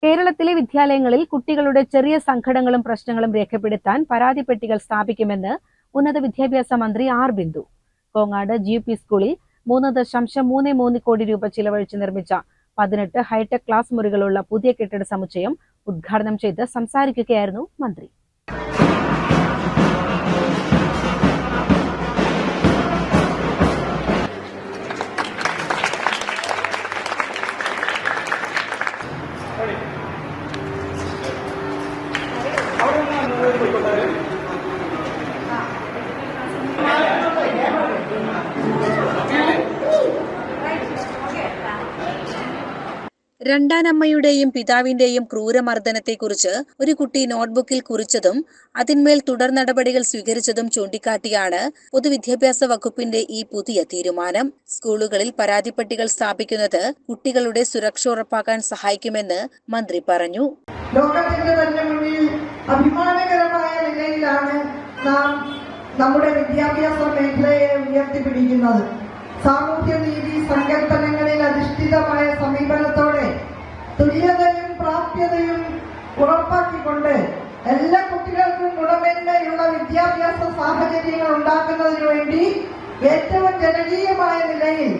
കേരളത്തിലെ വിദ്യാലയങ്ങളിൽ കുട്ടികളുടെ ചെറിയ സങ്കടങ്ങളും പ്രശ്നങ്ങളും രേഖപ്പെടുത്താൻ പരാതിപ്പെട്ടികൾ സ്ഥാപിക്കുമെന്ന് ഉന്നത വിദ്യാഭ്യാസ മന്ത്രി ആർ ബിന്ദു. കോങ്ങാട് GUP സ്കൂളിൽ 3.33 കോടി രൂപ ചിലവഴിച്ച് നിർമ്മിച്ച 18 ഹൈടെക് ക്ലാസ് മുറികളുള്ള പുതിയ കെട്ടിട സമുച്ചയം ഉദ്ഘാടനം ചെയ്ത് സംസാരിക്കുകയായിരുന്നു മന്ത്രി. രണ്ടാനമ്മയുടെയും പിതാവിന്റെയും ക്രൂരമർദ്ദനത്തെക്കുറിച്ച് ഒരു കുട്ടി നോട്ട്ബുക്കിൽ കുറിച്ചതും അതിന്മേൽ തുടർ നടപടികൾ സ്വീകരിച്ചതും ചൂണ്ടിക്കാട്ടിയാണ് പൊതുവിദ്യാഭ്യാസ വകുപ്പിന്റെ ഈ പുതിയ തീരുമാനം. സ്കൂളുകളിൽ പരാതിപ്പെട്ടികൾ സ്ഥാപിക്കുന്നത് കുട്ടികളുടെ സുരക്ഷ ഉറപ്പാക്കാൻ സഹായിക്കുമെന്ന് മന്ത്രി പറഞ്ഞു. ലോകത്തിന്റെ തന്നെ മുന്നിൽ അഭിമാനകരമായ നിലയിലാണ് നാം നമ്മുടെ വിദ്യാഭ്യാസ മേഖലയെ ഉയർത്തിപ്പിടിക്കുന്നത്. സാമൂഹ്യനീതി സങ്കല്പനങ്ങളിൽ അധിഷ്ഠിതമായ സമീപനത്തോടെ തുല്യതയും പ്രാപ്യതയും ഉറപ്പാക്കിക്കൊണ്ട് എല്ലാ കുട്ടികൾക്കും ഗുണമേന്മയുള്ള വിദ്യാഭ്യാസ സാഹചര്യങ്ങൾ ഉണ്ടാക്കുന്നതിനു വേണ്ടി ഏറ്റവും ജനകീയമായ നിലയിൽ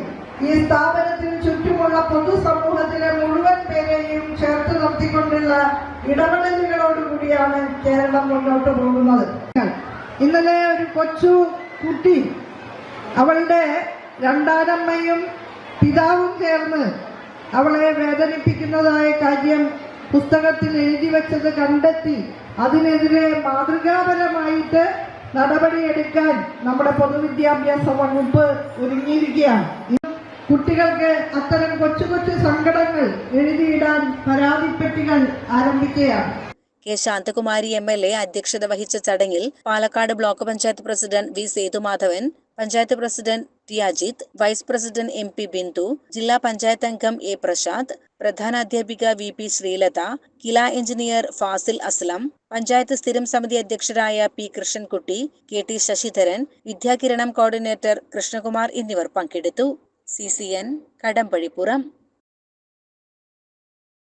ഈ സ്ഥാപനത്തിന് ചുറ്റുമുള്ള പൊതുസമൂഹത്തിലെ മുഴുവൻ പേരെയും ചേർത്ത് നിർത്തിക്കൊണ്ടുള്ള ഇടപെടലുകളോടുകൂടിയാണ് കേരളം മുന്നോട്ട് പോകുന്നത്. ഇന്നലെ ഒരു കൊച്ചു കുട്ടി അവളുടെ രണ്ടാനമ്മയും പിതാവും ചേർന്ന് അവളെ വേദനിപ്പിക്കുന്നതായ കാര്യം പുസ്തകത്തിൽ എഴുതി വെച്ചത് കണ്ടെത്തി അതിനെതിരെ മാതൃകാപരമായിട്ട് നടപടിയെടുക്കാൻ നമ്മുടെ പൊതുവിദ്യാഭ്യാസ വകുപ്പ് ഒരുങ്ങിയിരിക്കുകയാണ്. കുട്ടികൾക്ക് അത്തരം കൊച്ചു കൊച്ചു സങ്കടങ്ങൾ എഴുതിയിടാൻ പരാതിപ്പെട്ടികൾ ആരംഭിക്കുകയാണ്. കെ ശാന്തകുമാരി MLA അധ്യക്ഷത വഹിച്ച ചടങ്ങിൽ Palakkad block panchayat president V Sethumadhavan, panchayat president T Ajith, vice president MP Bindu, ജില്ലാ പഞ്ചായത്ത് അംഗം A പ്രശാന്ത്, പ്രധാനാധ്യാപിക VP ശ്രീലത, കില എഞ്ചിനീയർ ഫാസിൽ അസ്ലം, പഞ്ചായത്ത് സ്ഥിരം സമിതി അധ്യക്ഷരായ P Krishnankutty, KT Sasidharan, Vidyakiranam coordinator Krishnakumar എന്നിവർ പങ്കെടുത്തു. CCN കടമ്പഴിപ്പുറം.